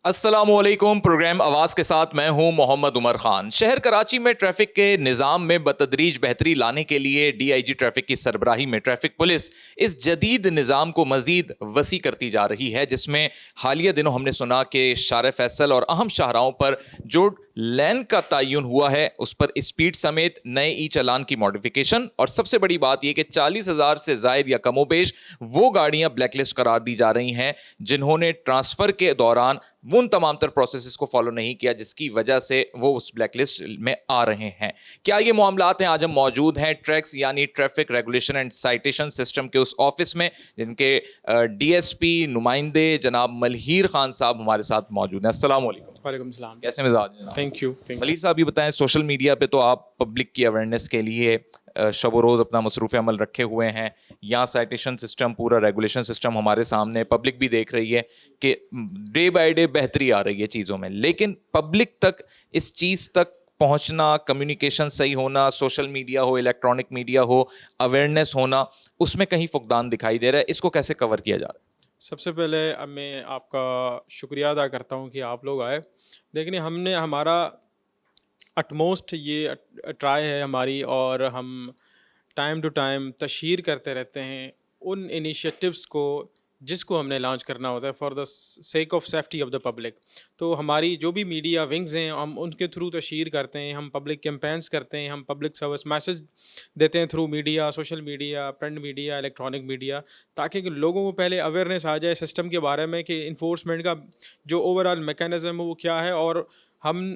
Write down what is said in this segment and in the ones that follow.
अस्सलामुअलैकुम। प्रोग्राम आवाज के साथ मैं हूं मोहम्मद उमर खान। शहर कराची में ट्रैफिक के निज़ाम में बतदरीज बेहतरी लाने के लिए डीआईजी ट्रैफिक की सरबराही में ट्रैफिक पुलिस इस जदीद निज़ाम को मजीद वसी करती जा रही है, जिसमें हालिया दिनों हमने सुना कि शार फैसल और अहम शाहराहों पर जो लैन का तयन हुआ है उस पर स्पीड समेत नए ई चालान की मॉडिफिकेशन, और सबसे बड़ी बात यह कि 40,000 से जायद या कमोबेश वो गाड़ियां ब्लैकलिस्ट करार दी जा रही हैं जिन्होंने ट्रांसफर के दौरान उन तमाम तर प्रोसेसेस को फॉलो नहीं किया, जिसकी वजह से वो उस ब्लैकलिस्ट में आ रहे हैं। क्या ये मामलात हैं? आज हम मौजूद हैं ट्रैक्स यानी traffic regulation and citation system के उस ऑफिस में, जिनके डीएसपी नुमाइंदे जनाब मलहीर खान साहब हमारे साथ मौजूद हैं। अस्सलाम वालेकुम। वालेकुम सलाम। कैसे मिजाज हैं? Thank you. मलहीर साहब, ये बताएं, सोशल मीडिया पे तो आप पब्लिक की अवेयरनेस के लिए शब रोज़ अपना मसरूफ़ अमल रखे हुए हैं। यहाँ साइटेशन सिस्टम, पूरा रेगुलेशन सिस्टम हमारे सामने, पब्लिक भी देख रही है कि डे बाय डे बेहतरी आ रही है चीज़ों में, लेकिन पब्लिक तक इस चीज़ तक पहुँचना, कम्युनिकेशन सही होना, सोशल मीडिया हो, इलेक्ट्रॉनिक मीडिया हो, अवेयरनेस होना, उसमें कहीं फुकदान दिखाई दे रहा है। इसको कैसे कवर किया जा रहा है? सबसे पहले अब मैं आपका शुक्रिया अदा करता हूँ कि आप लोग आए। देखिए, हमने हमारा अटमोस्ट ये ट्राई है हमारी, और हम टाइम टू टाइम तशहीर करते रहते हैं उन इनिशिएटिव्स को जिसको हमने लॉन्च करना होता है for the sake of safety of the public. तो हमारी जो भी मीडिया विंग्स हैं हम उनके थ्रू तशहीर करते हैं, हम पब्लिक कैंपेन्स करते हैं, हम पब्लिक सर्विस मैसेज देते हैं through media, social media, print media, electronic media, ताकि कि लोगों को पहले अवेयरनेस आ जाए सिस्टम के बारे में कि इन्फोर्समेंट का जो ओवरऑल मैकेनिज़्म है वो क्या है। और हम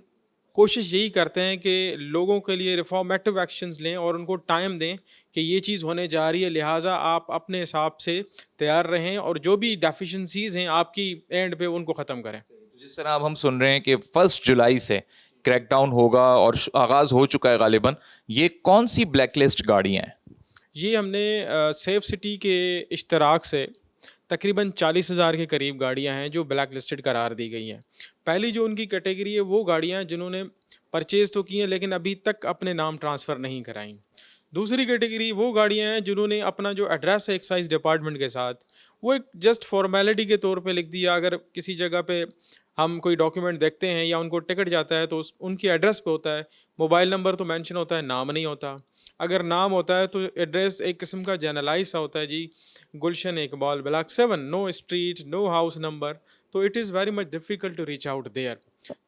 कोशिश यही करते हैं कि लोगों के लिए रिफॉर्मेटिव एक्शंस लें और उनको टाइम दें कि ये चीज़ होने जा रही है, लिहाजा आप अपने हिसाब से तैयार रहें और जो भी डेफिशिएंसीज हैं आपकी एंड पे उनको ख़त्म करें। जिस तरह अब हम सुन रहे हैं कि 1 जुलाई से क्रैकडाउन होगा और आगाज़ हो चुका है गालिबन, ये कौन सी ब्लैकलिस्ट गाड़ियाँ हैं? ये हमने सेफ सिटी के इश्तराक से तकरीबन 40,000 के करीब गाड़ियां हैं जो ब्लैक लिस्टेड करार दी गई हैं। पहली जो उनकी कैटेगरी है वो गाड़ियां जिन्होंने परचेज़ तो की हैं लेकिन अभी तक अपने नाम ट्रांसफ़र नहीं कराई। दूसरी कैटेगरी वो गाड़ियां हैं जिन्होंने अपना जो एड्रेस है एक्साइज डिपार्टमेंट के साथ वो एक जस्ट फॉर्मेलिटी के तौर पे लिख दिया। अगर किसी जगह पे हम कोई डॉक्यूमेंट देखते हैं या उनको टिकट जाता है तो उनकी एड्रेस पे होता है, मोबाइल नंबर तो मेंशन होता है, नाम नहीं होता। अगर नाम होता है तो एड्रेस एक किस्म का जनरलाइज सा होता है जी, Gulshan Iqbal block 7, no street, no house number. तो it is very much difficult to reach out there.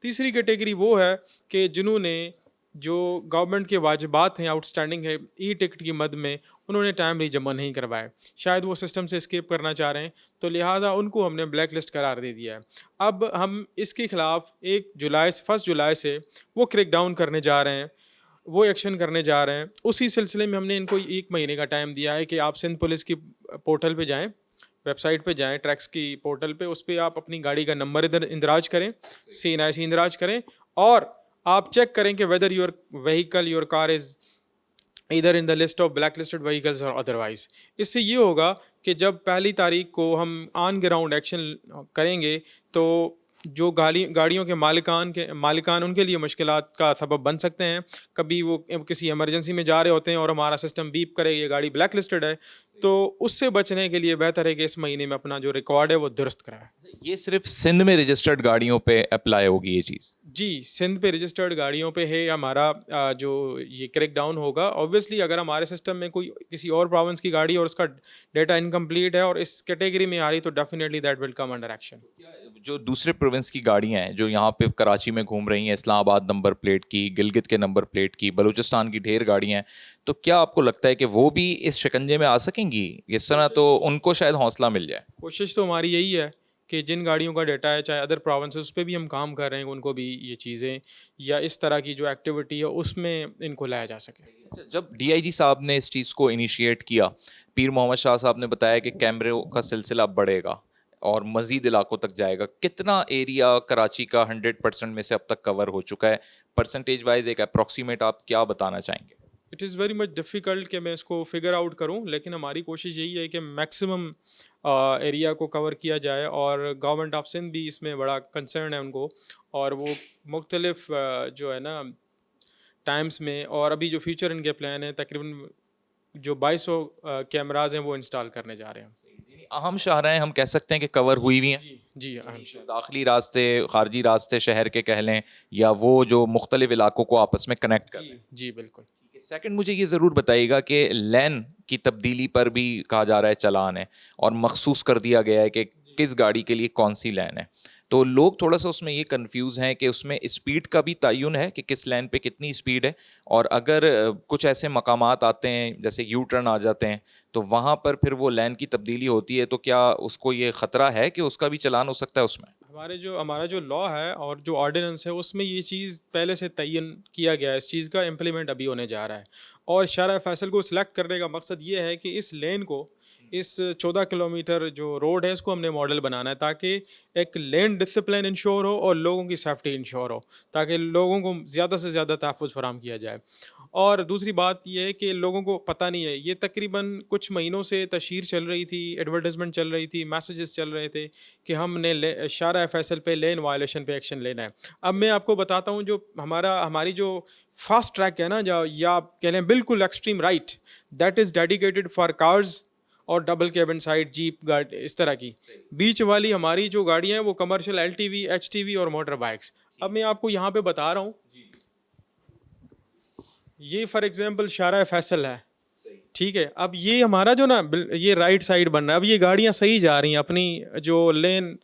तीसरी कैटेगरी वो है कि जिन्होंने जो गवर्नमेंट के वाजिबात हैं आउटस्टैंडिंग है ई टिकट की मद में, उन्होंने टाइमली जमा नहीं करवाए, शायद वो सिस्टम से एस्केप करना चाह रहे हैं, तो लिहाजा उनको हमने ब्लैक लिस्ट करार दे दिया है। अब हम इसके ख़िलाफ़ 1 जुलाई से वो क्रैकडाउन करने जा रहे हैं, वो एक्शन करने जा रहे हैं। उसी सिलसिले में हमने इनको 1 महीने का टाइम दिया है कि आप सिंध पुलिस की पोर्टल पे जाएँ, वेबसाइट पे जाएँ, ट्रैक्स की पोर्टल पे, उस पे आप अपनी गाड़ी का नंबर इधर इंदराज करें, CNIC इंदराज करें, और आप चेक करें कि whether your vehicle, your car is इधर in the list of black listed vehicles और अदरवाइज। इससे ये होगा कि जब पहली तारीख को हम ऑन ग्राउंड एक्शन करेंगे तो जो गाड़ियों के मालिकान उनके लिए मुश्किलात का सबब बन सकते हैं। कभी वो किसी इमरजेंसी में जा रहे होते हैं और हमारा सिस्टम बीप करे ये गाड़ी ब्लैक लिस्टेड है, तो उससे बचने के लिए बेहतर है कि इस महीने में अपना जो रिकॉर्ड है वो दुरुस्त कराएं। ये सिर्फ सिंध में रजिस्टर्ड गाड़ियों पे अप्लाई होगी ये चीज़? जी, सिंध पे रजिस्टर्ड गाड़ियों पे है हमारा जो ये क्रैकडाउन होगा। ऑब्वियसली अगर हमारे सिस्टम में कोई किसी और प्रोविंस की गाड़ी और उसका डेटा इनकम्प्लीट है और इस कैटेगरी में आ रही, तो definitely that will come under action. जो दूसरे प्रोविंस की गाड़ियां हैं जो यहाँ पे कराची में घूम रही हैं, इस्लामाबाद नंबर प्लेट की, गिलगित के नंबर प्लेट की, बलूचिस्तान की ढेर गाड़ियां हैं, तो क्या आपको लगता है कि वो भी इस शिकंजे में आ सकेंगी? इस तरह तो उनको शायद हौसला मिल जाए। कोशिश तो हमारी यही है कि जिन गाड़ियों का डाटा है चाहे अदर प्रोविंसेस, उस पे भी हम काम कर रहे हैं, उनको भी ये चीज़ें या इस तरह की जो एक्टिविटी है उसमें इनको लाया जा सके। अच्छा, जब डीआईजी साहब ने इस चीज़ को इनिशिएट किया, पीर मोहम्मद शाह साहब ने बताया कि कैमरों का सिलसिला बढ़ेगा और मज़ीद इलाकों तक जाएगा। कितना एरिया कराची का 100% में से अब तक कवर हो चुका है? परसेंटेज वाइज एक अप्रॉक्सीमेट आप क्या बताना चाहेंगे? It is very much difficult कि मैं इसको फिगर आउट करूं, लेकिन हमारी कोशिश यही है कि मैक्सिमम एरिया को कवर किया जाए, और गवर्नमेंट ऑफ सिंध भी इसमें बड़ा कंसर्न है उनको, और वो मुख्तलिफ जो है ना टाइम्स में, और अभी जो फ्यूचर इनके प्लान है तकरीबन जो 2200 कैमराज हैं वो इंस्टॉल करने जा रहे हैं। अहम शाहराहें हम कह सकते हैं कि कवर हुई हुई हैं। जी, जी अहम शहर। दाखिली रास्ते, खारजी रास्ते शहर के कह लें, या वो जो मुख्तलिफ इलाकों को आपस में कनेक्ट कर रहे हैं। जी बिल्कुल। सेकंड, मुझे ये ज़रूर बताइएगा कि लैन की तब्दीली पर भी कहा जा रहा है चालान है, और मखसूस कर दिया गया है कि किस गाड़ी के लिए कौन सी लैन है। तो लोग थोड़ा सा उसमें ये कंफ्यूज हैं कि उसमें स्पीड का भी तयन है कि किस लैन पे कितनी स्पीड है, और अगर कुछ ऐसे मकामात आते हैं जैसे यू टर्न आ जाते हैं, तो वहाँ पर फिर वो लैन की तब्दीली होती है, तो क्या उसको ये ख़तरा है कि उसका भी चालान हो सकता है उसमें? हमारा जो लॉ है और जो ऑर्डिनेंस है उसमें ये चीज़ पहले से तयन किया गया है, इस चीज़ का इम्प्लीमेंट अभी होने जा रहा है। और शारा फैसल को सिलेक्ट करने का मकसद ये है कि इस लेन को, इस 14 किलोमीटर जो रोड है इसको हमने मॉडल बनाना है, ताकि एक लेन डिसिप्लिन इंश्योर हो और लोगों की सेफ्टी इंश्योर हो, ताकि लोगों को ज़्यादा से ज़्यादा तहफ़्फ़ुज़ फराहम किया जाए। और दूसरी बात ये है कि लोगों को पता नहीं है, ये तकरीबन कुछ महीनों से तशहीर चल रही थी, एडवर्टाइजमेंट चल रही थी, मैसेजेस चल रहे थे कि हमने शारा फैसल पे लेन वायलेशन पे एक्शन लेना है। अब मैं आपको बताता हूँ, जो हमारी जो फास्ट ट्रैक है ना, जो या आप कह लें बिल्कुल extreme right, that is dedicated for cars और डबल कैबिन साइड जीप गाड़ी इस तरह की। बीच वाली हमारी जो गाड़ियाँ हैं वो कमर्शियल एलटीवी, एचटीवी और मोटर बाइक्स। अब मैं आपको यहाँ पे बता रहा हूँ, ये फॉर एग्जांपल शारा फैसल है, ठीक है। अब ये हमारा जो ना ये राइट साइड बन रहा है, अब ये गाड़ियाँ सही जा रही हैं, अपनी जो लेन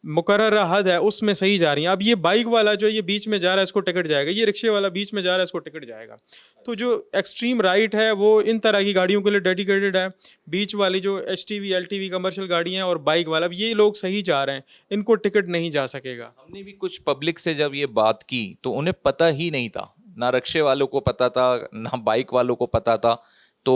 मुकर्रर हद है उसमें सही जा रही हैं। अब ये बाइक वाला जो ये बीच में जा रहा है इसको टिकट जाएगा, ये रिक्शे वाला बीच में जा रहा है इसको टिकट जाएगा। तो जो एक्सट्रीम राइट है वो इन तरह की गाड़ियों के लिए डेडिकेटेड है, बीच वाली जो H T V L T V commercial गाड़ियाँ हैं और बाइक वाला, अब ये लोग सही जा रहे हैं, इनको टिकट नहीं जा सकेगा। हमने भी कुछ पब्लिक से जब ये बात की तो उन्हें पता ही नहीं था, ना रिक्शे वालों को पता था, ना बाइक वालों को पता था। तो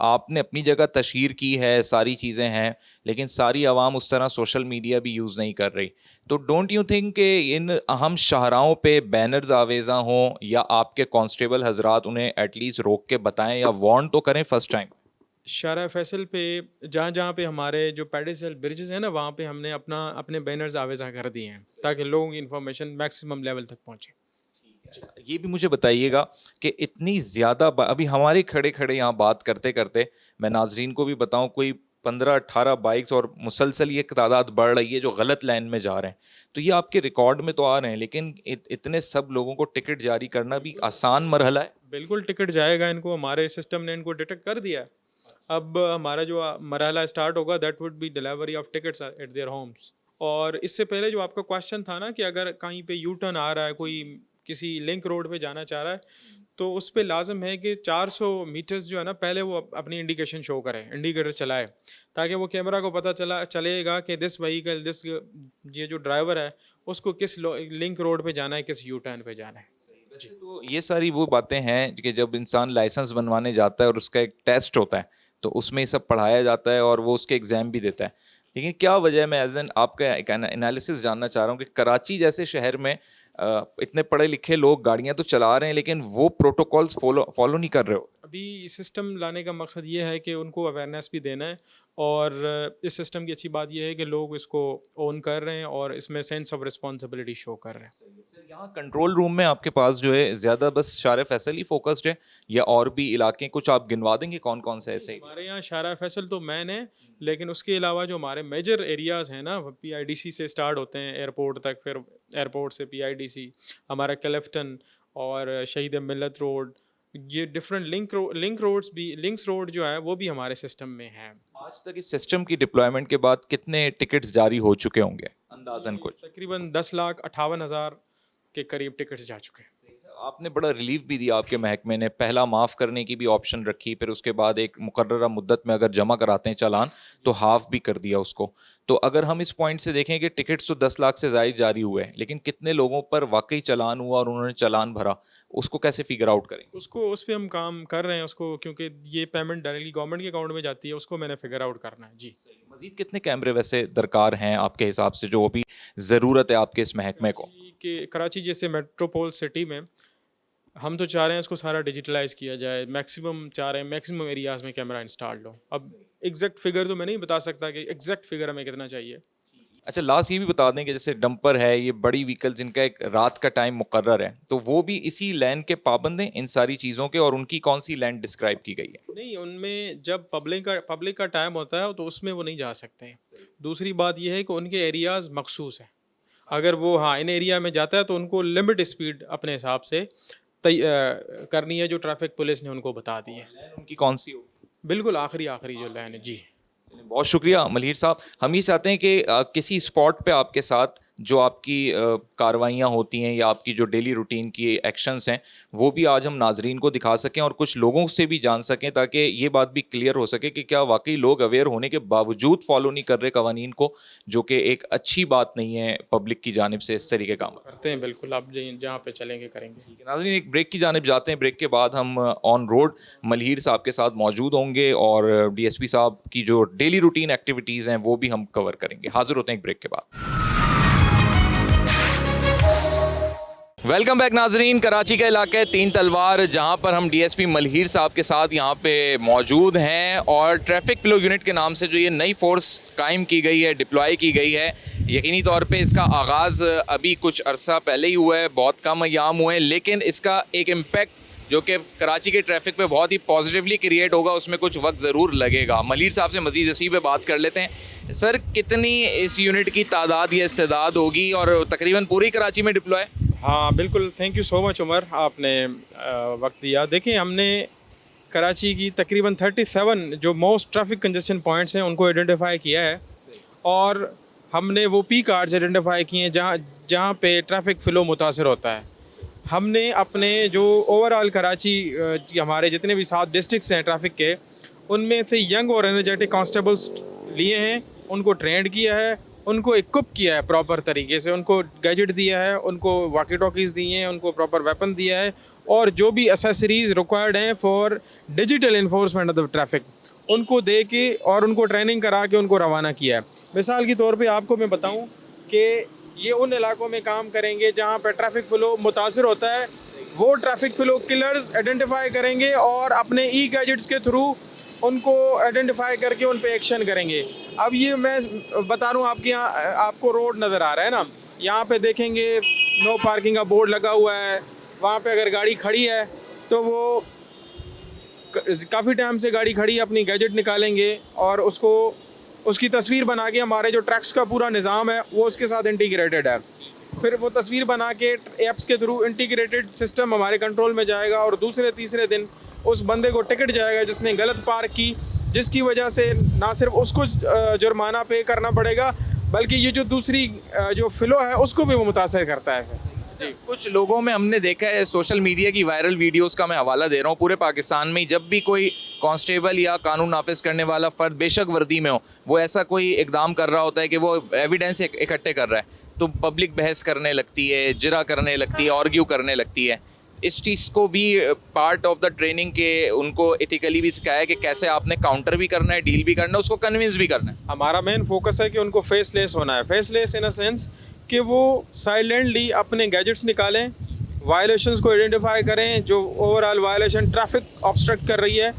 आपने अपनी जगह तशहीर की है, सारी चीज़ें हैं, लेकिन सारी आवाम उस तरह सोशल मीडिया भी यूज़ नहीं कर रही। तो डोंट यू थिंक कि इन अहम शाहराहों पे बैनर्स आवेज़ा हों, या आपके कांस्टेबल हजरात उन्हें एटलीस्ट रोक के बताएं या वार्न तो करें फर्स्ट टाइम? शारा फैसल पे जहाँ जहाँ पे हमारे जो पेडिसल ब्रिजेस हैं ना, वहाँ पे हमने अपने बैनर्स आवेज़ा कर दिए हैं, ताकि लोगों की इन्फॉर्मेशन मैक्सिमम लेवल तक पहुँचे। ये भी मुझे बताइएगा कि इतनी ज़्यादा अभी हमारे खड़े खड़े यहाँ बात करते करते मैं नाजरीन को भी बताऊं, कोई 15-18 बाइक्स और मुसलसल ये तादाद बढ़ रही है जो गलत लाइन में जा रहे हैं। तो ये आपके रिकॉर्ड में तो आ रहे हैं, लेकिन इतने सब लोगों को टिकट जारी करना भी आसान मरहला है? बिल्कुल टिकट जाएगा इनको, हमारे सिस्टम ने इनको डिटेक्ट कर दिया है। अब हमारा जो मरहला स्टार्ट होगा, that would be delivery of tickets eight their homes. और इससे पहले जो आपका क्वेश्चन था ना कि अगर कहीं पे यू टर्न आ रहा है, कोई किसी लिंक रोड पे जाना चाह रहा है, तो उस पे लाजम है कि 400 मीटर्स जो है ना, पहले वो अपनी इंडिकेशन शो करे, इंडिकेटर चलाए, ताकि वो कैमरा को पता चलेगा कि दिस व्हीकल, दिस ये जो ड्राइवर है उसको किस लिंक रोड पे जाना है, किस यू टर्न पे जाना है। वैसे तो ये सारी वो बातें हैं कि जब इंसान लाइसेंस बनवाने जाता है और उसका एक टेस्ट होता है, तो उसमें ये सब पढ़ाया जाता है और वो उसके एग्जाम भी देता है। लेकिन क्या वजह है, मैं एज एन आपका एक एनालिसिस जानना चाह रहा हूँ कि कराची जैसे शहर में इतने पढ़े लिखे लोग गाड़ियां तो चला रहे हैं, लेकिन वो प्रोटोकॉल्स फॉलो फॉलो नहीं कर रहे हो। अभी सिस्टम लाने का मकसद ये है कि उनको अवेयरनेस भी देना है, और इस सिस्टम की अच्छी बात यह है कि लोग इसको ओन कर रहे हैं और इसमें सेंस ऑफ रिस्पॉन्सिबिलिटी शो कर रहे हैं। सर, यहाँ कंट्रोल रूम में आपके पास जो है ज़्यादा बस शारे फैसल ही फोकस्ड है, या और भी इलाके कुछ आप गिनवा देंगे कौन कौन से ऐसे? हमारे यहाँ शारा फैसल तो मैन है, लेकिन उसके अलावा जो हमारे मेजर एरियाज़ हैं ना, पीआईडीसी से स्टार्ट होते हैं एयरपोर्ट तक, फिर एयरपोर्ट से पीआईडीसी, हमारा क्लिफ्टन और शहीद मिलत रोड, ये डिफरेंट लिंक्स रोड जो है वो भी हमारे सिस्टम में है। आज तक इस सिस्टम की डिप्लॉयमेंट के बाद कितने टिकट्स जारी हो चुके होंगे अंदाजन कुछ? तकरीबन 10,58,000 के करीब टिकट्स जा चुके हैं। आपने बड़ा रिलीफ भी दिया, आपके महकमे ने पहला माफ़ करने की भी ऑप्शन रखी, फिर उसके बाद एक मुकर्ररा मुद्दत में अगर जमा कराते हैं चालान तो हाफ भी कर दिया उसको। तो अगर हम इस पॉइंट से देखें कि टिकट्स तो 10 लाख से ज़ायद जारी हुए हैं, लेकिन कितने लोगों पर वाकई चालान हुआ और उन्होंने चालान भरा, उसको कैसे फिगर आउट करेंगे? उस पे हम काम कर रहे हैं उसको, क्योंकि ये पेमेंट डायरेक्टली गवर्नमेंट के अकाउंट में जाती है, उसको मैंने फिगर आउट करना है। जी। मजीद कितने कैमरे वैसे दरकार हैं आपके हिसाब से, जो अभी ज़रूरत है आपके इस महकमे को? कराची जैसे मेट्रोपोल सिटी में हम तो चाह रहे हैं इसको सारा डिजिटलाइज किया जाए, मैक्सिमम चाह रहे हैं मैक्सिमम एरियाज़ में कैमरा इंस्टॉल्ड हो। अब एग्जैक्ट फिगर तो मैं नहीं बता सकता कि एग्जैक्ट फिगर हमें कितना चाहिए, अच्छा, लास्ट ये भी बता दें कि जैसे डंपर है, ये बड़ी व्हीकल जिनका एक रात का टाइम मुकर्रर है, तो वो भी इसी लैन के पाबंद हैं इन सारी चीज़ों के, और उनकी कौन सी लैन डिस्क्राइब की गई है? नहीं, उनमें जब पब्लिक का टाइम होता है तो उसमें वो नहीं जा सकते। दूसरी बात यह है कि उनके एरियाज़ मखसूस हैं। अगर वो हाँ इन एरिया में जाता है तो उनको लिमिट स्पीड अपने हिसाब से करनी है, जो ट्रैफिक पुलिस ने उनको बता दी है। लैन उनकी कौन सी हो? बिल्कुल आखिरी आखिरी जो लाइन है जी। बहुत शुक्रिया मल्हीर साहब। हम ये चाहते हैं कि किसी स्पॉट पे आपके साथ जो आपकी कार्रवाइयाँ होती हैं या आपकी जो डेली रूटीन की एक्शंस हैं, वो भी आज हम नाजरीन को दिखा सकें और कुछ लोगों से भी जान सकें, ताकि ये बात भी क्लियर हो सके कि क्या वाकई लोग अवेयर होने के बावजूद फॉलो नहीं कर रहे कवानीन को, जो कि एक अच्छी बात नहीं है पब्लिक की जानिब से इस तरीके काम करते हैं। बिल्कुल, आप जहाँ पे चलेंगे करेंगे। नाज़रीन, एक ब्रेक की जानिब जाते हैं। ब्रेक के बाद हम ऑन रोड मल्हीर साहब के साथ मौजूद होंगे और डीएसपी साहब की जो डेली रूटीन एक्टिविटीज़ हैं वो भी हम कवर करेंगे। हाजिर होते हैं एक ब्रेक के बाद। वेलकम बैक नाजरीन। कराची का इलाका है तीन तलवार, जहां पर हम डीएसपी मल्हीर साहब के साथ यहां पे मौजूद हैं और ट्रैफिक फ्लो यूनिट के नाम से जो ये नई फोर्स कायम की गई है, डिप्लॉय की गई है, यकीनी तौर पे इसका आगाज़ अभी कुछ अरसा पहले ही हुआ है, बहुत कम अयाम हुए हैं, लेकिन इसका एक इम्पैक्ट जो कि कराची के ट्रैफिक पे बहुत ही पॉजिटिवली क्रिएट होगा, उसमें कुछ वक्त ज़रूर लगेगा। मल्हीर साहब से मज़ीद इसी पे बात कर लेते हैं। सर, कितनी इस यूनिट की तादाद या इस्तेदाद होगी और तकरीबन पूरी कराची में डिप्लॉय? हाँ बिल्कुल, thank you so much Umar, आपने वक्त दिया। देखिए, हमने कराची की तकरीबन 37 जो मोस्ट ट्रैफिक कंजेशन पॉइंट्स हैं उनको आइडेंटिफाई किया है, और हमने वो पी कार्ड्स आइडेंटिफाई किए हैं जहाँ पे ट्रैफिक फ़्लो मुतासर होता है। हमने अपने जो ओवरऑल कराची हमारे जितने भी 7 डिस्ट्रिक्ट्स हैं ट्रैफिक के, उनमें से यंग और एनर्जेटिक कांस्टेबल्स लिए हैं, उनको ट्रेंड किया है, उनको इक्विप किया है प्रॉपर तरीके से, उनको गैजेट दिया है, उनको वॉकी टॉकीज़ दिए हैं, उनको प्रॉपर वेपन दिया है, और जो भी एसेसरीज़ रिक्वायर्ड हैं for digital enforcement of the traffic उनको दे के और उनको ट्रेनिंग करा के उनको रवाना किया है। मिसाल के तौर पे आपको मैं बताऊं कि ये उन इलाकों में काम करेंगे जहां पर ट्रैफिक फ़्लो मुतासर होता है, वो ट्रैफिक फ़्लो किलर्स आइडेंटिफाई करेंगे और अपने ई गैजेट्स के थ्रू उनको आइडेंटिफाई करके उन पे एक्शन करेंगे। अब ये मैं बता रहा हूँ, आपके यहाँ आपको रोड नज़र आ रहा है ना, यहाँ पे देखेंगे नो पार्किंग का बोर्ड लगा हुआ है। वहाँ पे अगर गाड़ी खड़ी है तो वो काफ़ी टाइम से गाड़ी खड़ी, अपनी गैजेट निकालेंगे और उसकी तस्वीर बना के, हमारे जो ट्रैक्स का पूरा निज़ाम है वो उसके साथ इंटीग्रेटेड है, फिर वो तस्वीर बना के ऐप्स के थ्रू इंटीग्रेटेड सिस्टम हमारे कंट्रोल में जाएगा, और दूसरे तीसरे दिन उस बंदे को टिकट जाएगा जिसने गलत पार्क की, जिसकी वजह से ना सिर्फ उसको जुर्माना पे करना पड़ेगा, बल्कि ये जो दूसरी जो फ़्लो है उसको भी वो मुतासर करता है। जी, कुछ लोगों में हमने देखा है, सोशल मीडिया की वायरल वीडियोस का मैं हवाला दे रहा हूँ, पूरे पाकिस्तान में जब भी कोई कांस्टेबल या कानून नाफिज करने वाला फ़र्द, बेशक वर्दी में हो, वो ऐसा कोई इकदाम कर रहा होता है कि वो एविडेंस इकट्ठे कर रहा है, तो पब्लिक बहस करने लगती है, जिरा करने लगती है, आर्ग्यू करने लगती है। इस चीज़ को भी पार्ट ऑफ द ट्रेनिंग के उनको एथिकली भी सिखाया है कि कैसे आपने काउंटर भी करना है, डील भी करना है, उसको कन्विंस भी करना है। हमारा मेन फोकस है कि उनको फेसलेस होना है, फेसलेस इन अ सेंस कि वो साइलेंटली अपने गैजेट्स निकालें, वायलेशंस को आइडेंटिफाई करें, जो ओवरऑल वायलेशन ट्रैफिक ऑब्स्ट्रक्ट कर रही है।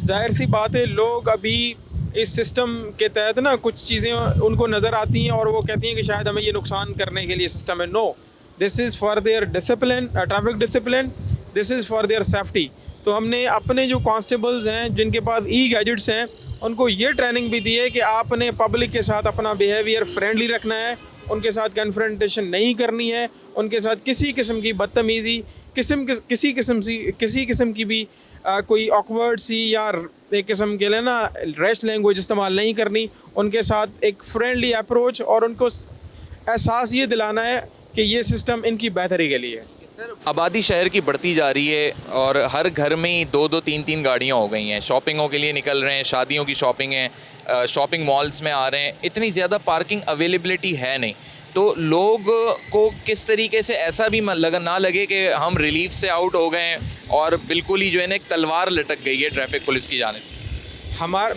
जाहिर सी बात है, लोग अभी इस सिस्टम के तहत ना कुछ चीज़ें उनको नज़र आती हैं और वो कहती हैं कि शायद हमें ये नुकसान करने के लिए सिस्टम है। No, this is for their discipline, traffic discipline, this is for their safety. तो हमने अपने जो कांस्टेबल्स हैं जिनके पास ई गैजेट्स हैं, उनको ये ट्रेनिंग भी दी है कि आपने पब्लिक के साथ अपना बिहेवियर फ्रेंडली रखना है, उनके साथ कन्फ्रंटेशन नहीं करनी है, उनके साथ किसी किस्म की बदतमीज़ी, किसी किस्म की भी कोई ऑकवर्ड सी या एक किस्म के लिए ना रैश लैंग्वेज इस्तेमाल नहीं करनी, उनके साथ एक फ्रेंडली अप्रोच, और उनको एहसास ये दिलाना है कि ये सिस्टम इनकी बेहतरी के लिए है। आबादी शहर की बढ़ती जा रही है और हर घर में ही 2-2 3-3 गाड़ियाँ हो गई हैं, शॉपिंगों के लिए निकल रहे हैं, शादियों की शॉपिंग है, शॉपिंग मॉल्स में आ रहे हैं, इतनी ज़्यादा पार्किंग अवेलेबिलिटी है नहीं, तो लोग को किस तरीके से ऐसा भी ना लगे कि हम रिलीफ से आउट हो गए और बिल्कुल ही जो है ना एक तलवार लटक गई है ट्रैफिक पुलिस की जानिब से।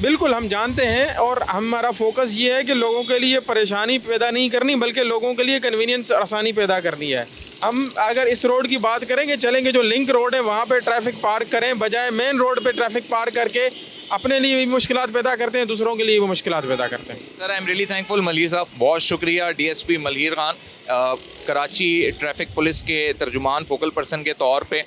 बिल्कुल हम जानते हैं, और हमारा फोकस ये है कि लोगों के लिए परेशानी पैदा नहीं करनी, बल्कि लोगों के लिए कन्वीनियंस और आसानी पैदा करनी है। हम अगर इस रोड की बात करेंगे, चलेंगे जो लिंक रोड है वहाँ पे ट्रैफिक पार्क करें, बजाय मेन रोड पे ट्रैफिक पार्क करके अपने लिए भी मुश्किलात पैदा करते हैं, दूसरों के लिए भी मुश्किलात पैदा करते हैं। Sir I am really thankful Malhir साहब, बहुत शुक्रिया DSP Malhir Khan, Karachi traffic police के तर्जुमान फोकल पर्सन के तौर पे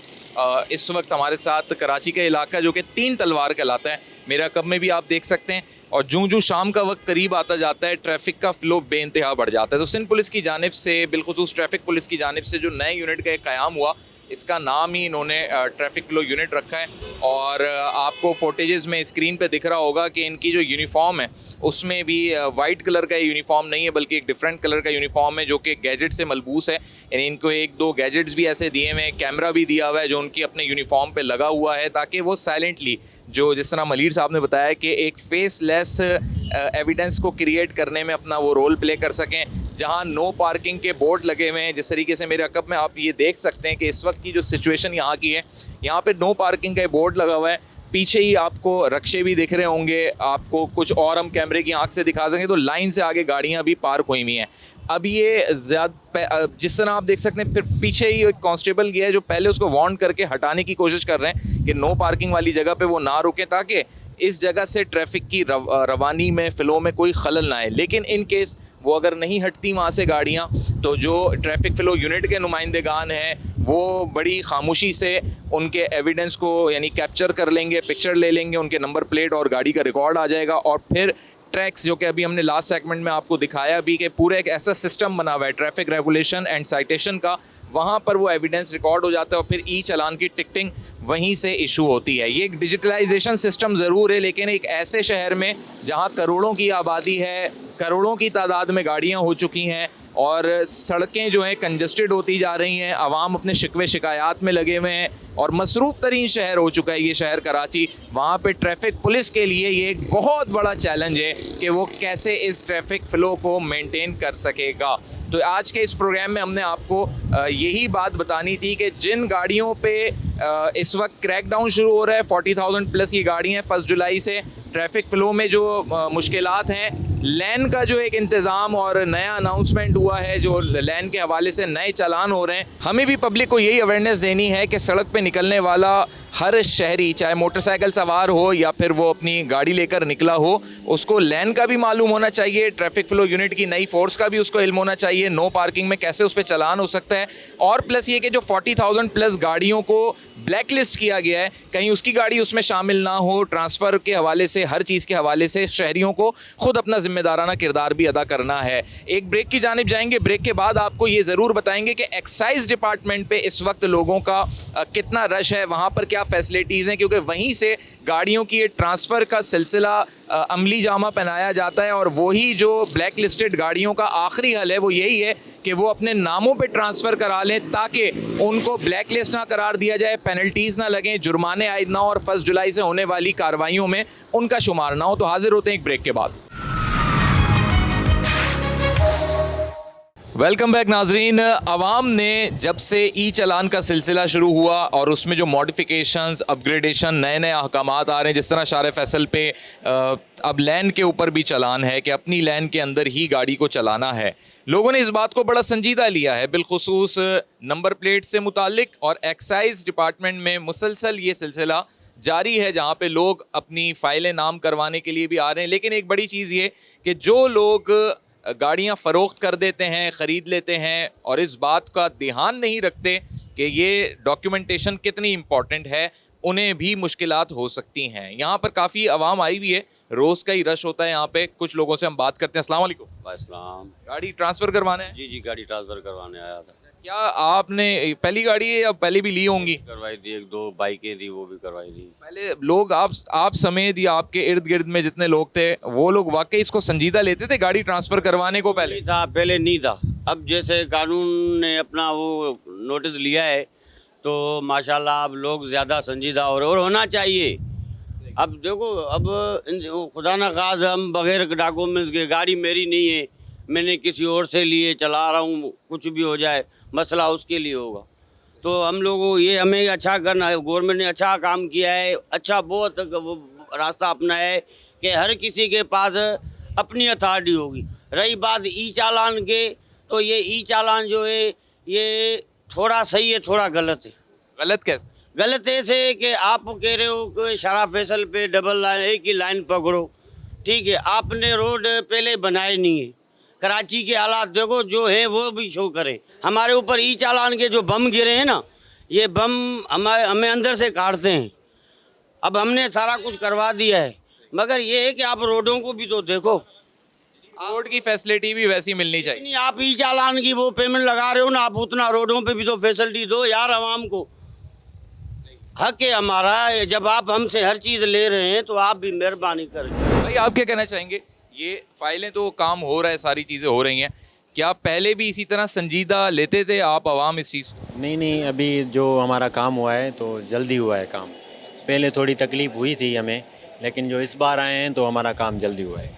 इस वक्त हमारे साथ कराची का इलाका जो कि 3 तलवार कहलाता है, मेरा कब में भी आप देख सकते हैं। और जूं शाम का वक्त करीब आता जाता है ट्रैफिक का फ्लो बेइंतहा बढ़ जाता है। तो सिंध पुलिस की जानिब से, बिलखुसूस ट्रैफिक पुलिस की जानिब से जो नए यूनिट का एक क़याम हुआ, इसका नाम ही इन्होंने ट्रैफिक फ्लो यूनिट रखा है। और आपको फोटेजेस में स्क्रीन पे दिख रहा होगा कि इनकी जो यूनिफॉर्म है उसमें भी वाइट कलर का यूनिफॉर्म नहीं है, बल्कि एक डिफरेंट कलर का यूनिफॉर्म है जो कि गैजेट से मलबूस है। यानी इनको 1-2 गैजेट्स भी ऐसे दिए हुए हैं, कैमरा भी दिया हुआ है जो उनकी अपने यूनिफॉर्म पे लगा हुआ है, ताकि वो साइलेंटली, जो जिस तरह मलहीर साहब ने बताया कि एक फेसलेस एविडेंस को क्रिएट करने में अपना वो रोल प्ले कर सकें। जहां नो पार्किंग के बोर्ड लगे हुए हैं, जिस तरीके से मेरे अकब में आप ये देख सकते हैं कि इस वक्त की जो सिचुएशन यहाँ की है, यहाँ पे नो पार्किंग का बोर्ड लगा हुआ है। पीछे ही आपको रक्शे भी दिख रहे होंगे, आपको कुछ और हम कैमरे की आंख से दिखा सकें तो लाइन से आगे गाड़ियाँ भी पार्क हुई हुई हैं। अब ये जिस तरह आप देख सकते हैं, फिर पीछे ही एक कांस्टेबल गया है जो पहले उसको वार्न करके हटाने की कोशिश कर रहे हैं कि नो पार्किंग वाली जगह पे वो ना रुकें, ताकि इस जगह से ट्रैफिक की रवानी में, फ़्लो में कोई खलल ना आए। लेकिन इन केस वो अगर नहीं हटती वहाँ से गाड़ियाँ, तो जो ट्रैफिक फ़्लो यूनिट के नुमाइंदेगान हैं वो बड़ी खामोशी से उनके एविडेंस को यानी कैप्चर कर लेंगे, पिक्चर ले लेंगे, उनके नंबर प्लेट और गाड़ी का रिकॉर्ड आ जाएगा। और फिर ट्रैक्स, जो कि अभी हमने लास्ट सेगमेंट में आपको दिखाया भी कि पूरा एक ऐसा सिस्टम बना हुआ है ट्रैफिक रेगुलेशन एंड साइटेशन का, वहाँ पर वो एविडेंस रिकॉर्ड हो जाता है और फिर ई चालान की टिकटिंग वहीं से इशू होती है। ये एक डिजिटलाइजेशन सिस्टम ज़रूर है, लेकिन एक ऐसे शहर में जहाँ करोड़ों की आबादी है, करोड़ों की तादाद में गाड़ियाँ हो चुकी हैं और सड़कें जो हैं कंजस्टेड होती जा रही हैं, आवाम अपने शिकवे शिकायत में लगे हुए हैं और मसरूफ़ तरीन शहर हो चुका है ये शहर कराची। वहाँ पे ट्रैफिक पुलिस के लिए ये एक बहुत बड़ा चैलेंज है कि वो कैसे इस ट्रैफिक फ़्लो को मेंटेन कर सकेगा। तो आज के इस प्रोग्राम में हमने आपको यही बात बतानी थी कि जिन गाड़ियों पे इस वक्त क्रैकडाउन शुरू हो रहा है, 40,000 प्लस ये गाड़ियाँ 1 जुलाई से, ट्रैफिक फ़्लो में जो मुश्किलात हैं, लैन का जो एक इंतज़ाम और नया अनाउंसमेंट हुआ है, जो लैन के हवाले से नए चालान हो रहे हैं, हमें भी पब्लिक को यही अवेयरनेस देनी है कि सड़क पे निकलने वाला हर शहरी, चाहे मोटरसाइकिल सवार हो या फिर वो अपनी गाड़ी लेकर निकला हो, उसको लैन का भी मालूम होना चाहिए, ट्रैफिक फ्लो यूनिट की नई फोर्स का भी उसको इल्म होना चाहिए, नो पार्किंग में कैसे उस पर चालान हो सकता है। और प्लस ये कि जो 40,000 प्लस गाड़ियों को ब्लैक लिस्ट किया गया है, कहीं उसकी गाड़ी उसमें शामिल ना हो। ट्रांसफ़र के हवाले से, हर चीज़ के हवाले से शहरियों को खुद अपना जिम्मेदाराना किरदार भी अदा करना है। एक ब्रेक की जानिब जाएंगे, ब्रेक के बाद आपको ये ज़रूर बताएंगे कि एक्साइज डिपार्टमेंट पे इस वक्त लोगों का कितना रश है, वहाँ पर क्या फैसिलिटीज़ हैं, क्योंकि वहीं से गाड़ियों की ये ट्रांसफ़र का सिलसिला अमली जामा पहनाया जाता है। और वही जो ब्लैक लिस्टेड गाड़ियों का आखिरी हल है वो यही है कि वो अपने नामों पे ट्रांसफ़र करा लें, ताकि उनको ब्लैक लिस्ट ना करार दिया जाए, पेनल्टीज़ ना लगें, जुर्माने आयद ना हो और 1 जुलाई से होने वाली कार्रवाइयों में उनका शुमार ना हो। तो हाजिर होते हैं एक ब्रेक के बाद। वेलकम बैक नाजरीन। अवाम ने जब से ई चालान का सिलसिला शुरू हुआ और उसमें जो मॉडिफिकेशंस, अपग्रेडेशन, नए नए अहकामात आ रहे हैं, जिस तरह शारे फैसल पे अब लैन के ऊपर भी चालान है कि अपनी लैन के अंदर ही गाड़ी को चलाना है, लोगों ने इस बात को बड़ा संजीदा लिया है, बिलखुसूस नंबर प्लेट से मुतालिक। और एक्साइज डिपार्टमेंट में मुसलसल ये सिलसिला जारी है, जहाँ पे लोग अपनी फ़ाइलें नाम करवाने के लिए भी आ रहे हैं। लेकिन एक बड़ी चीज़ ये कि जो लोग गाड़ियाँ फ़रोख्त कर देते हैं, ख़रीद लेते हैं और इस बात का ध्यान नहीं रखते कि ये डॉक्यूमेंटेशन कितनी इम्पॉर्टेंट है, उन्हें भी मुश्किलात हो सकती हैं। यहाँ पर काफ़ी आवाम आई भी है, रोज़ का ही रश होता है यहाँ पे। कुछ लोगों से हम बात करते हैं। अस्सलाम वालेकुम। वालेकुम। गाड़ी ट्रांसफ़र करवाने हैं? जी गाड़ी ट्रांसफ़र करवाने आया था। क्या आपने पहली गाड़ी है या पहले भी ली होंगी? करवाई थी, 1-2 बाइकें थी, वो भी करवाई थी। पहले लोग आप समेत या आपके इर्द गिर्द में जितने लोग थे, वो लोग वाकई इसको संजीदा लेते थे गाड़ी ट्रांसफ़र करवाने को? पहले पहले नहीं था। अब जैसे कानून ने अपना वो नोटिस लिया है तो माशाल्लाह अब लोग ज़्यादा संजीदा और होना चाहिए। अब देखो, अब खुदा न खास हम बगैर डॉक्यूमेंट्स के, गाड़ी मेरी नहीं है, मैंने किसी और से लिए चला रहा हूँ, कुछ भी हो जाए मसला उसके लिए होगा। तो हम लोगों को ये हमें अच्छा करना है। गवर्नमेंट ने अच्छा काम किया है, अच्छा बहुत रास्ता अपनाया है कि हर किसी के पास अपनी अथॉरिटी होगी। रही बात ई चालान के, तो ये ई चालान जो है ये थोड़ा सही है, थोड़ा गलत है। गलत कैसे? गलत ऐसे है कि आप कह रहे हो कि शरा फैसल पे डबल लाइन एक ही लाइन पकड़ो, ठीक है, आपने रोड पहले बनाए नहीं है। कराची के हालात देखो जो है वो भी शो करे। हमारे ऊपर ई चालान के जो बम गिरे हैं ना, ये बम हमें अंदर से काटते हैं। अब हमने सारा कुछ करवा दिया है, मगर ये है कि आप रोडों को भी तो देखो। रोड की फैसिलिटी भी वैसी मिलनी चाहिए। नहीं, आप ई चालान की वो पेमेंट लगा रहे हो ना, आप उतना रोडों पे भी तो फैसिलिटी दो यार आवाम को। हक है हमारा, जब आप हमसे हर चीज़ ले रहे हैं तो आप भी मेहरबानी करें। भाई आप क्या कहना चाहेंगे? ये फाइलें तो काम हो रहा है, सारी चीज़ें हो रही हैं, क्या पहले भी इसी तरह संजीदा लेते थे आप आवाम इस चीज़ को? नहीं, अभी जो हमारा काम हुआ है तो जल्दी हुआ है काम। पहले थोड़ी तकलीफ हुई थी हमें, लेकिन जो इस बार आए हैं तो हमारा काम जल्दी हुआ है।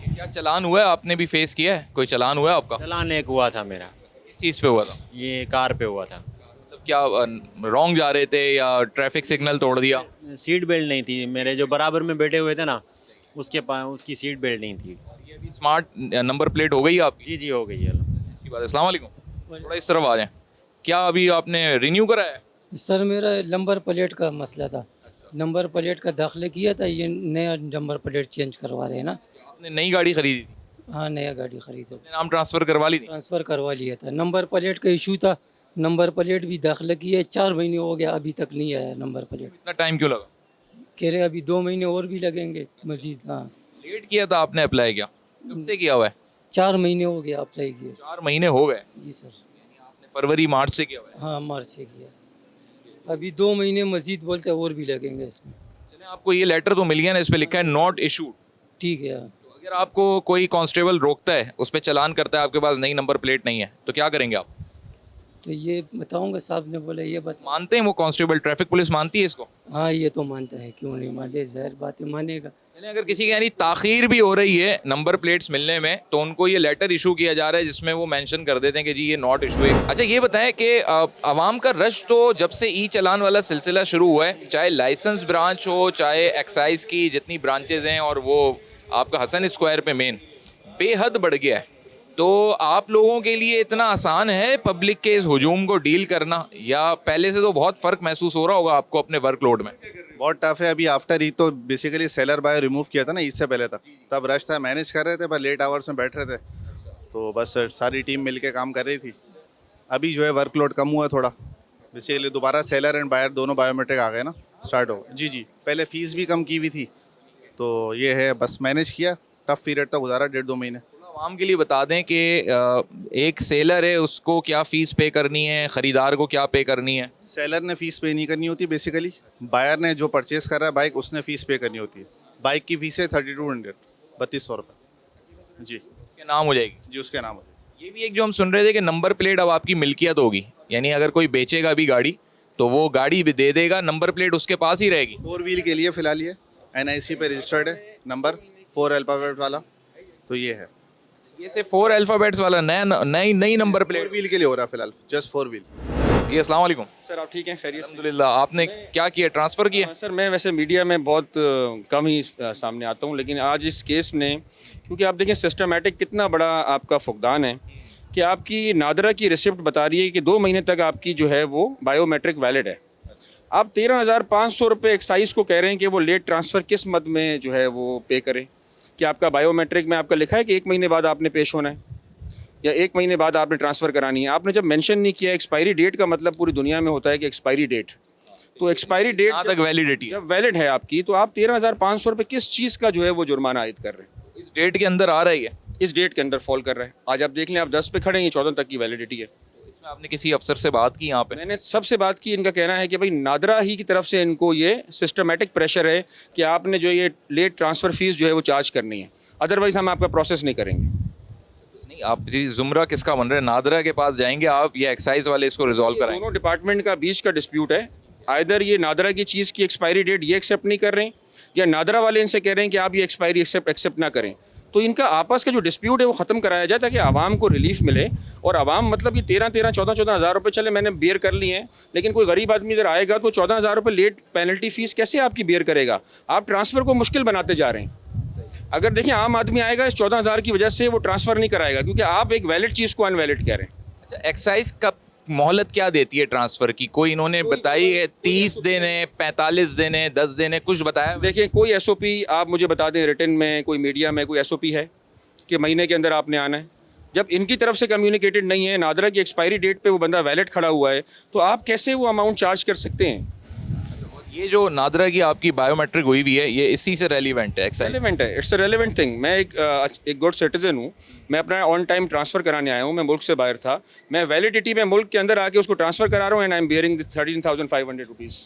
क्या चलान हुआ है? आपने भी फेस किया है? कोई चलान हुआ है आपका? चलान एक हुआ था मेरा, किस चीज़ पे हुआ था? ये कार पे हुआ था। मतलब क्या रॉन्ग जा रहे थे या ट्रैफिक सिग्नल तोड़ दिया? सीट बेल्ट नहीं थी, मेरे जो बराबर में बैठे हुए थे ना, उसकी सीट बेल्ट नहीं थी। ये अभी स्मार्ट नंबर प्लेट हो गई आपकी? जी हो गई है। अच्छी बात है। अस्सलाम वालेकुम। थोड़ा इस तरफ आ जाएं। क्या अभी आपने रिन्यू कराया है? सर मेरा नंबर प्लेट का मसला था। नंबर प्लेट का दाखिले किया था, ये नया नंबर प्लेट चेंज करवा रहे हैं ना। आपने नई गाड़ी खरीदी थी? हाँ, नया गाड़ी खरीदा, आपने नाम ट्रांसफ़र करवा ली थी? ट्रांसफ़र करवा लिया था। नंबर प्लेट का इशू था, नंबर प्लेट भी दाखिला किया है, 4 महीने हो गया, अभी तक नहीं आया नंबर प्लेट। इतना टाइम क्यों लगा? कह रहे अभी 2 महीने और भी लगेंगे मज़ीद। हाँ, लेट किया था आपने अप्लाई किया? कब से किया हुआ है? 4 महीने हो गया अप्लाई किए। 4 महीने हो गए? जी सर। आपने फरवरी मार्च से किया हुआ है? हाँ, मार्च से किया, अभी 2 महीने मज़ीद बोलते हैं और भी लगेंगे इसमें। चलें, आपको ये लेटर तो मिल गया ना, इस पे लिखा है नॉट इशूड। ठीक है। तो अगर आपको कोई कांस्टेबल रोकता है, उस पर चालान करता है, आपके पास नई नंबर प्लेट नहीं है, तो क्या करेंगे आप? तो ये बताऊंगा, साहब ने बोला ये बता। मानते हैं वो कांस्टेबल, ट्रैफिक पुलिस मानती है इसको? हाँ, ये तो मानता है, क्यों नहीं मानते, ज़ाहिर बात है मानेगा। चलें, अगर किसी की यानी ताख़ीर भी हो रही है नंबर प्लेट्स मिलने में, तो उनको ये लेटर इशू किया जा रहा है जिसमें वो मेंशन कर देते हैं कि जी ये नॉट इशू है। अच्छा ये बताएं कि आवाम का रश तो जब से ई चालान वाला सिलसिला शुरू हुआ है, चाहे लाइसेंस ब्रांच हो, चाहे एक्साइज की जितनी ब्रांचेज हैं, और वो आपका हसन स्क्वायर पे मेन, बेहद बढ़ गया है। तो आप लोगों के लिए इतना आसान है पब्लिक के इस हुजूम को डील करना, या पहले से तो बहुत फ़र्क महसूस हो रहा होगा आपको अपने वर्कलोड में? बहुत टफ है। अभी आफ्टर ईद तो बेसिकली सेलर बाय रिमूव किया था ना, ईद से पहले तक, तब रश था, मैनेज कर रहे थे, पर लेट आवर्स में बैठ रहे थे, तो बस सारी टीम मिलके काम कर रही थी। अभी जो है वर्कलोड कम हुआ थोड़ा, बेसिकली दोबारा सेलर एंड बायर दोनों बायोमेट्रिक आ गए ना, स्टार्ट हो गए। जी, पहले फ़ीस भी कम की हुई थी, तो ये है, बस मैनेज किया, टफ पीरियड था, गुजारा 1.5-2 महीने। आवाम के लिए बता दें कि एक सेलर है, उसको क्या फ़ीस पे करनी है, ख़रीदार को क्या पे करनी है? सेलर ने फ़ीस पे नहीं करनी होती, बेसिकली बायर ने जो परचेज़ कर रहा है बाइक, उसने फ़ीस पे करनी होती है। बाइक की फ़ीस है 3200, 3200 रुपये। जी, उसके नाम हो जाएगी? जी उसके नाम है। ये भी एक जो हम सुन रहे थे कि नंबर प्लेट अब आपकी मिल्कियत होगी, यानी अगर कोई बेचेगा भी गाड़ी तो वो गाड़ी भी दे देगा, नंबर प्लेट उसके पास ही रहेगी। 4 व्हील के लिए फ़िलहाल ये NIC पे रजिस्टर्ड है, नंबर 4 अल्फ़ाबेट वाला, तो ये है। ये से 4 अल्फ़ाबेट्स वाला नई नंबर 4 प्लेट। व्हील के लिए हो रहा है फ़िलहाल, जस्ट 4 व्हील। जी अस्सलाम वालेकुम। सर आप ठीक हैं, खैरियत से? अल्हम्दुलिल्लाह। आपने क्या किया, ट्रांसफ़र किया? सर मैं वैसे मीडिया में बहुत कम ही सामने आता हूँ, लेकिन आज इस केस में, क्योंकि आप देखें सिस्टमेटिक कितना बड़ा आपका फुकदान है कि आपकी नादरा की रिसिप्ट बता रही है कि 2 महीने तक आपकी जो है वो बायोमेट्रिक वैलिड है। आप 13,500 रुपये एक्साइज को कह रहे हैं कि वो लेट ट्रांसफ़र किस मद में जो है वो पे करें, कि आपका बायोमेट्रिक में आपका लिखा है कि 1 महीने बाद आपने पेश होना है या 1 महीने बाद आपने ट्रांसफ़र करानी है। आपने जब मेंशन नहीं किया एक्सपायरी डेट का मतलब पूरी दुनिया में होता है कि एक्सपायरी डेट, तो एक्सपायरी डेट कहाँ तक वैलिडिटी है? जब वैलिड है आपकी, तो आप 13,500 रुपये किस चीज़ का जो है वो जुर्माना आयद कर रहे हैं? इस डेट के अंदर आ रही है? इस डेट के अंदर फॉल कर रहा है। आज आप देख लें, आप 10 पे खड़े हैं, ये 14 तक की वैलिडिटी है। इसमें आपने किसी अफसर से बात की यहाँ पे? मैंने सबसे बात की, इनका कहना है कि भाई नादरा ही की तरफ से इनको ये सिस्टमेटिक प्रेशर है कि आपने जो ये लेट ट्रांसफ़र फीस जो है वो चार्ज करनी है, अदरवाइज़ हम आपका प्रोसेस नहीं करेंगे। नहीं, आप ये जुमरा किसका बन रहे हैं? नादरा के पास जाएंगे आप या एक्साइज वाले इसको रिजॉल्व कराएंगे? दोनों डिपार्टमेंट का बीच का डिस्प्यूट है। आइदर ये नादरा की चीज़ की एक्सपायरी डेट ये एक्सेप्ट नहीं कर रहे हैं, या नादरा वाले इनसे कह रहे हैं कि आप ये एक्सपायरी एक्सेप्ट ना करें। तो इनका आपस का जो डिस्प्यूट है वो ख़त्म कराया जाए ताकि आवाम को रिलीफ मिले। और आवाम मतलब ये 14 हज़ार रुपये चले मैंने बेयर कर लिए हैं, लेकिन कोई गरीब आदमी इधर आएगा तो 14,000 रुपये लेट पेनल्टी फ़ीस कैसे आपकी बेयर करेगा? आप ट्रांसफ़र को मुश्किल बनाते जा रहे हैं। अगर देखिए आम आदमी आएगा इस 14,000 की वजह से वो ट्रांसफ़र नहीं कराएगा, क्योंकि आप एक वैलिड चीज़ को अनवैलिड कह रहे हैं। अच्छा, एक्साइज कब मोहलत क्या देती है ट्रांसफर की? कोई इन्होंने बताई है 30 दिन है, 45 दिन है, 10 दिन है, कुछ बताया? देखिए कोई एसओपी आप मुझे बता दें रिटन में, कोई मीडिया में कोई एसओपी है कि महीने के अंदर आपने आना है? जब इनकी तरफ से कम्युनिकेटेड नहीं है, नादरा की एक्सपायरी डेट पे वो बंदा वैलिड खड़ा हुआ है, तो आप कैसे वो अमाउंट चार्ज कर सकते हैं? ये जो नादरा की आपकी बायोमेट्रिक हुई हुई है, ये इसी से रेलिवेंट है एक्साइज? रेलिवेंट है, इट्स अ रेलिवेंट थिंग। मैं एक गुड सिटीजन हूँ, मैं अपना ऑन टाइम ट्रांसफ़र कराने आया हूँ, मैं मुल्क से बाहर था, मैं वैलिडिटी में मुल्क के अंदर आके उसको ट्रांसफ़र करा रहा हूँ, and I am bearing 13,500 rupees.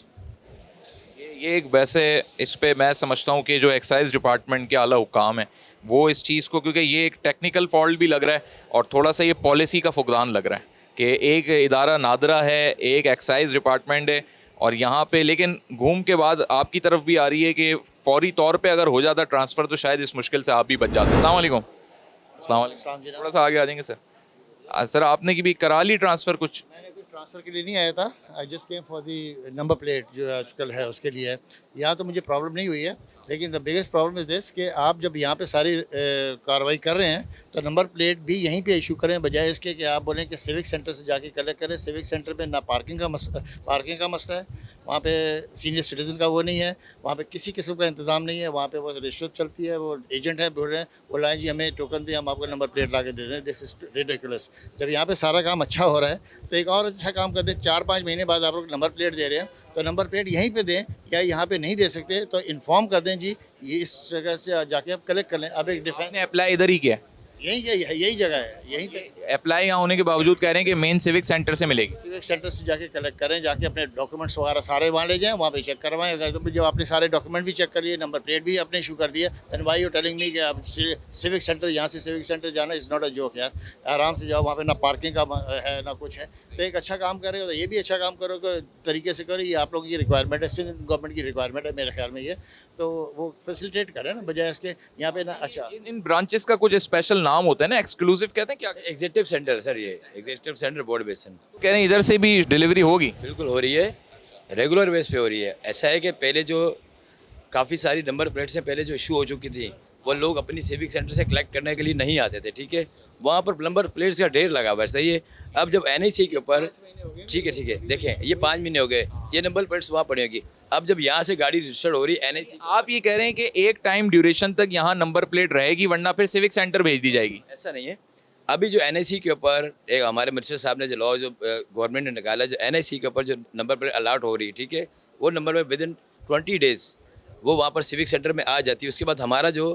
ये एक वैसे इस पे मैं समझता हूँ कि जो एक्साइज डिपार्टमेंट के आला हुकाम है वो इस चीज़ को, क्योंकि ये एक टेक्निकल फॉल्ट भी लग रहा है और थोड़ा सा ये पॉलिसी का फुकदान लग रहा है कि एक इदारा नादरा है, एक एक्साइज डिपार्टमेंट है, और यहाँ पे लेकिन घूम के बाद आपकी तरफ भी आ रही है कि फौरी तौर पे अगर हो जाता ट्रांसफ़र तो शायद इस मुश्किल से आप भी बच जाते। अस्सलाम वालेकुम। अस्सलाम वालेकुम। थोड़ा सा आगे आ जाएंगे सर। सर आपने की भी करा ली ट्रांसफ़र कुछ? मैंने कोई ट्रांसफ़र के लिए नहीं आया था, I just came for the number plate जो आजकल है उसके लिए है। यहाँ तो मुझे प्रॉब्लम नहीं हुई है, लेकिन the biggest problem is this कि आप जब यहाँ पे सारी कार्रवाई कर रहे हैं तो नंबर प्लेट भी यहीं पे इशू करें, बजाय इसके कि आप बोलें कि सिविक सेंटर से जाके कलेक्ट करें। सिविक सेंटर पे ना पार्किंग का मसला है, वहाँ पे सीनियर सिटीज़न का वो नहीं है, वहाँ पे किसी किस्म का इंतज़ाम नहीं है, वहाँ पे वो रिश्वत चलती है। वो एजेंट है, बोल रहे हैं वो लाएँ जी हमें टोकन दें, हम आपको नंबर प्लेट ला के दे दें। This is ridiculous. जब यहाँ पे सारा काम अच्छा हो रहा है तो एक और अच्छा काम कर दें, 4-5 महीने बाद आप लोग नंबर प्लेट दे रहे हैं तो नंबर प्लेट यहीं पे दें, या यहाँ पे नहीं दे सकते तो इन्फॉर्म कर दें जी ये इस जगह से जाके आप कलेक्ट कर लें। अब एक डिफेंस आपने अप्लाई इधर ही किया? यही जगह है, यहीं पे अप्लाई यहाँ होने के बावजूद कह रहे हैं कि मेन सिविक सेंटर से मिलेगी। सिविक सेंटर से जाके कलेक्ट करें, जाके अपने डॉक्यूमेंट्स वगैरह सारे वहाँ ले जाएं, वहाँ पे चेक करवाएं। अगर तो जब आपने सारे डॉक्यूमेंट भी चेक कर लिए, नंबर प्लेट भी आपने इशू कर दिया, then why you telling me कि आप सिविक सेंटर, यहाँ से सिविक सेंटर जाना इज़ नॉट अ जोक यार। आराम से जाओ, वहाँ पे ना पार्किंग का है ना कुछ है। तो एक अच्छा काम कर रहे हो तो ये भी अच्छा काम करो, तरीके से करो। ये आप लोगों की रिक्वायरमेंट है, सिंध गवर्नमेंट की रिक्वायरमेंट है मेरे ख्याल में ये, तो वो फैसिलिटेट करें ना, बजाय इसके यहाँ पे ना। अच्छा, इन ब्रांचेस का कुछ स्पेशल नाम होता है ना, एक्सक्लूसिव कहते हैं क्या? एग्जीक्यूटिव सेंटर सर, ये एग्जीक्यूटिव सेंटर बोर्ड बेसन कह रहे हैं इधर से भी डिलीवरी होगी? बिल्कुल हो रही है, रेगुलर बेस पे हो रही है। ऐसा है कि पहले जो काफ़ी सारी नंबर प्लेट्स से पहले जो इशू हो चुकी थी, वो लोग अपनी सिविक सेंटर से कलेक्ट करने के लिए नहीं आते थे, ठीक है, वहाँ पर नंबर प्लेट्स का ढेर लगा हुआ है, सही है। अब जब NIC के ऊपर, ठीक है, देखें ये 5 महीने हो गए, ये नंबर प्लेट्स वहाँ पड़ी होगी। अब जब यहाँ से गाड़ी रजिस्टर्ड हो रही है NIC, आप ये कह रहे हैं कि एक टाइम ड्यूरेशन तक यहाँ नंबर प्लेट रहेगी, वरना फिर सिविक सेंटर भेज दी जाएगी? ऐसा नहीं है। अभी जो NIC के ऊपर एक हमारे मिनिस्टर साहब ने जो लॉ जो गवर्नमेंट ने निकाला, जो NIC के ऊपर जो नंबर प्लेट अलॉट हो रही है, ठीक है, वो नंबर में विद इन 20 डेज़ वो वहाँ पर सिविक सेंटर में आ जाती है। उसके बाद हमारा जो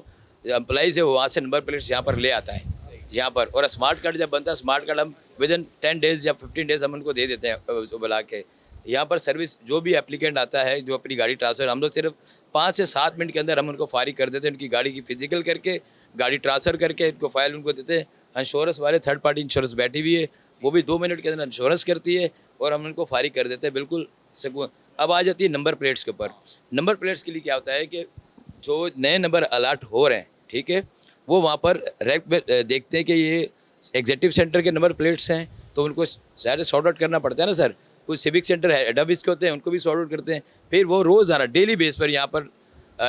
एम्प्लॉइज़ है वो वहाँ से नंबर प्लेट्स यहाँ पर ले आता है यहाँ पर, और स्मार्ट कार्ड जब बनता है, स्मार्ट कार्ड हम विद इन 10 डेज़ या 15 डेज़ हम उनको दे देते हैं बुला के। यहाँ पर सर्विस जो भी एप्लीकेंट आता है जो अपनी गाड़ी ट्रांसफ़र, हम लोग सिर्फ 5 से 7 मिनट के अंदर हम उनको फारिग कर देते हैं, उनकी गाड़ी की फिजिकल करके, गाड़ी ट्रांसफ़र करके, इनको फाइल उनको देते हैं। इंश्योरेंस वाले थर्ड पार्टी इंश्योरेंस बैठी हुई है, वो भी 2 मिनट के अंदर इंश्योरेंस करती है और हम उनको फारिग कर देते हैं, बिल्कुल सुकून। अब आ जाती है नंबर प्लेट्स के ऊपर। नंबर प्लेट्स के लिए क्या होता है कि जो नए नंबर अलॉट हो रहे हैं, ठीक है, वो वहाँ पर देखते हैं कि ये एग्जीक्यूटिव सेंटर के नंबर प्लेट्स हैं, तो उनको सारे सॉर्ट आउट करना पड़ता है ना सर। कुछ सिविक सेंटर हेड ऑफिस के होते हैं, उनको भी सॉर्ट आउट करते हैं, फिर वो रोज़ाना डेली बेस पर यहाँ पर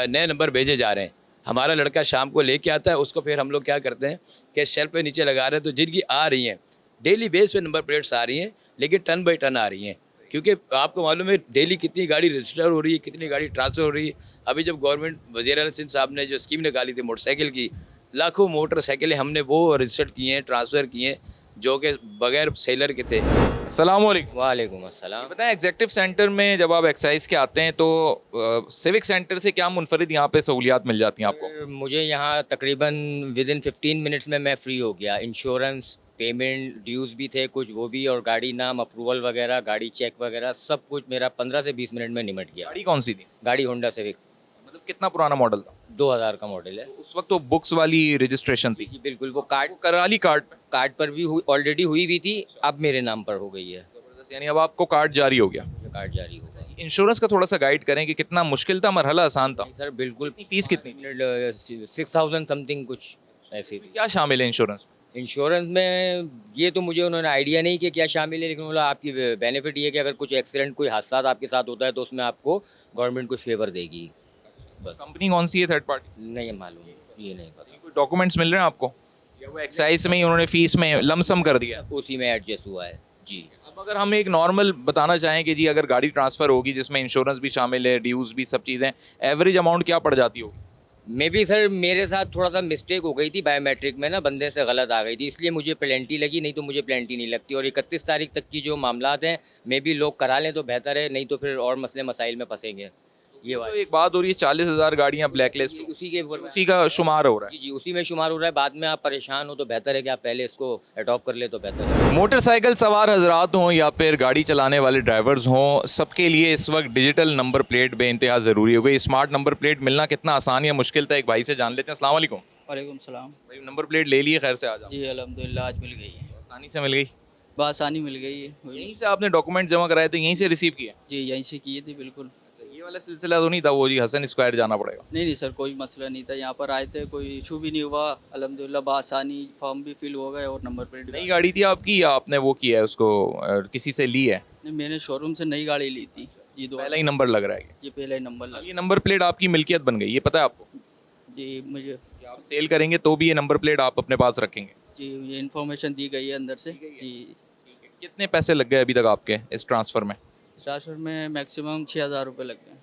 नए नंबर भेजे जा रहे हैं। हमारा लड़का शाम को लेके आता है उसको, फिर हम लोग क्या करते हैं कि शेल्फ पे नीचे लगा रहे हैं, तो जिनकी आ रही हैं डेली बेस पे नंबर प्लेट्स आ रही हैं, लेकिन टन बाई टन आ रही हैं, क्योंकि आपको मालूम है डेली कितनी गाड़ी रजिस्टर हो रही है, कितनी गाड़ी ट्रांसफ़र हो रही है। अभी जब गवर्नमेंट वज़ीर आला सिंध साहब ने जो स्कीम निकाली थी मोटरसाइकिल की, लाखों मोटरसाइकिलें हमने वो रजिस्टर किए हैं, ट्रांसफ़र किए हैं, जो कि बगैर सेलर के थे। अस्सलाम वालेकुम। वालेकुम अस्सलाम। बताएं एग्जीक्यूटिव सेंटर में जब आप एक्साइज के आते हैं तो सिविक सेंटर से क्या मुनफरिद यहाँ पे सहूलियात मिल जाती हैं आपको? मुझे यहाँ तकरीबन विद इन 15 मिनट्स में मैं फ्री हो गया। इंश्योरेंस, पेमेंट, ड्यूज़ भी थे कुछ, वो भी, और गाड़ी नाम अप्रूवल वगैरह, गाड़ी चेक वगैरह, सब कुछ मेरा 15 से 20 मिनट में निमट गया। गाड़ी कौन सी थी? गाड़ी होंडा सिविक, मतलब कितना पुराना मॉडल था? 2000 का मॉडल है। उस वक्त तो बुक्स वाली रजिस्ट्रेशन थी? जी बिल्कुल, वो कार्ड कराली कार्ड पर भी ऑलरेडी हुई भी थी, अब मेरे नाम पर हो गई है। जबरदस्त, यानी अब आपको कार्ड जारी हो गया। ये कार्ड जारी हो गई। इंश्योरेंस का थोड़ा सा गाइड करें कि कितना मुश्किल था, मरहला आसान था? सर बिल्कुल। फीस कितनी? 6000 समथिंग कुछ ऐसी थी। क्या शामिल है इंश्योरेंस? इंश्योरेंस में ये तो मुझे उन्होंने आइडिया नहीं कि क्या शामिल है, लेकिन बोला आपकी बेनिफिट ये है कि अगर कुछ एक्सीडेंट, कोई हादसा आपके साथ होता है तो उसमें आपको गवर्नमेंट कुछ फेवर देगी। बस। कंपनी कौन सी है थर्ड पार्टी? नहीं मालूम, ये नहीं पता। कोई डॉक्यूमेंट्स मिल रहे हैं आपको, या वो एक्साइज में ही उन्होंने फीस में लमसम कर दिया? उसी में एडजस्ट हुआ है जी। अब अब अगर हम एक नॉर्मल बताना चाहें कि जी अगर गाड़ी ट्रांसफ़र होगी जिसमें इंश्योरेंस भी शामिल है, ड्यूज़ भी, सब चीज़ें, एवरेज अमाउंट क्या पड़ जाती होगी? मे बी सर मेरे साथ थोड़ा सा मिस्टेक हो गई थी बायोमेट्रिक में ना, बंदे से गलत आ गई थी, इसलिए मुझे पेनल्टी लगी, नहीं तो मुझे पेनल्टी नहीं लगती। और 31 तारीख तक की जो मामलात हैं मे बी लोग करा लें तो बेहतर है, नहीं तो फिर और मसले मसाइल में फंसेंगे। ये तो वाली एक बात हो रही है 40,000 गाड़ियाँ ब्लैक लिस्ट, उसी के ऊपर उसी का शुमार हो रहा है। जी उसी में शुमार हो रहा है। बाद में आप परेशान हो तो बेहतर है कि आप पहले इसको अडॉप्ट कर ले तो बेहतर है। मोटरसाइकिल सवार हजरात हों या फिर गाड़ी चलाने वाले ड्राइवर्स हों, सबके लिए इस वक्त डिजिटल नंबर प्लेट बेइंतहा ज़रूरी हो गई। स्मार्ट नंबर प्लेट मिलना कितना आसान या मुश्किल था, एक भाई से जान लेते हैं। अस्सलाम वालेकुम वालेकुम सलाम। भाई, नंबर प्लेट ले लिए खैर से आज आप? जी अल्हम्दुलिल्लाह आज मिल गई है, आसानी से मिल गई? बआसानी मिल गई है। यहीं से आपने डॉक्यूमेंट जमा कराए थे, यहीं से रिसीव किया? जी यहीं से किए थे बिल्कुल। ये वाला सिलसिला तो नहीं था वो जी हसन स्क्वायर जाना पड़ेगा? नहीं सर कोई मसला नहीं था, यहाँ पर आए थे कोई इशू भी नहीं हुआ अल्हम्दुलिल्लाह, बआसानी फॉर्म भी फिल हो गए और नंबर प्लेट भी। नई गाड़ी थी आपकी या आपने वो किया है उसको किसी से ली है? नहीं मैंने शोरूम से नई गाड़ी ली थी जी, दो पहला ही नंबर लग रहा है ये पहला ही नंबर लगा। ये नंबर प्लेट आपकी मिल्कियत बन गई, ये पता है आपको? जी मुझे कि आप सेल करेंगे तो भी ये नंबर प्लेट आप अपने पास रखेंगे? जी ये इन्फॉर्मेशन दी गई है अंदर से जी। कितने पैसे लग गए अभी तक आपके इस ट्रांसफ़र में? ट्रांसफर में मैक्सिमम 6,000 रुपये लग गए।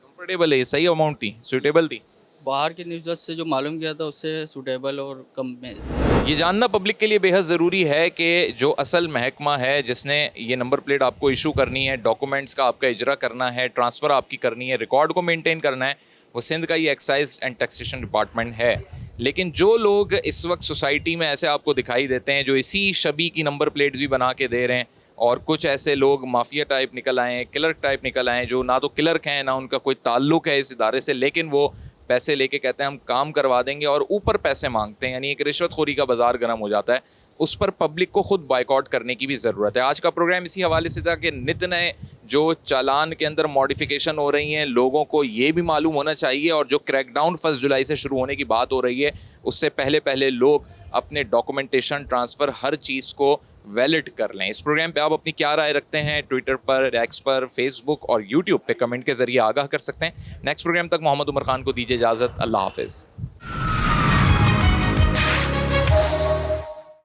कंफर्टेबल है, ये सही अमाउंट थी, सूटेबल थी? बाहर की न्यूज़ से जो मालूम किया था उससे सूटेबल और कम में। ये जानना पब्लिक के लिए बेहद ज़रूरी है कि जो असल महकमा है जिसने ये नंबर प्लेट आपको इशू करनी है, डॉक्यूमेंट्स का आपका इजरा करना है, ट्रांसफ़र आपकी करनी है, रिकॉर्ड को मेंटेन करना है, वो सिंध का ये एक्साइज एंड टैक्सेशन डिपार्टमेंट है। लेकिन जो लोग इस वक्त सोसाइटी में ऐसे आपको दिखाई देते हैं जो इसी शबी की नंबर प्लेट्स भी बना के दे रहे हैं, और कुछ ऐसे लोग माफिया टाइप निकल आए हैं, क्लर्क टाइप निकल आए हैं, जो ना तो क्लर्क हैं ना उनका कोई ताल्लुक है इस इदारे से, लेकिन वो पैसे लेके कहते हैं हम काम करवा देंगे और ऊपर पैसे मांगते हैं, यानी एक रिश्वतखोरी का बाजार गर्म हो जाता है। उस पर पब्लिक को खुद बाइकआउट करने की भी ज़रूरत है। आज का प्रोग्राम इसी हवाले से था कि नित नए जो चालान के अंदर मॉडिफिकेशन हो रही हैं, लोगों को ये भी मालूम होना चाहिए, और जो क्रैकडाउन 1 जुलाई से शुरू होने की बात हो रही है उससे पहले पहले लोग अपने डॉक्यूमेंटेशन, ट्रांसफ़र, हर चीज़ को वैलिड कर लें। इस प्रोग्राम पे आप अपनी क्या राय रखते हैं, ट्विटर पर, एक्स पर, फेसबुक और यूट्यूब पे कमेंट के ज़रिए आगाह कर सकते हैं। नेक्स्ट प्रोग्राम तक मोहम्मद उमर खान को दीजिए इजाज़त। अल्लाह हाफिज़।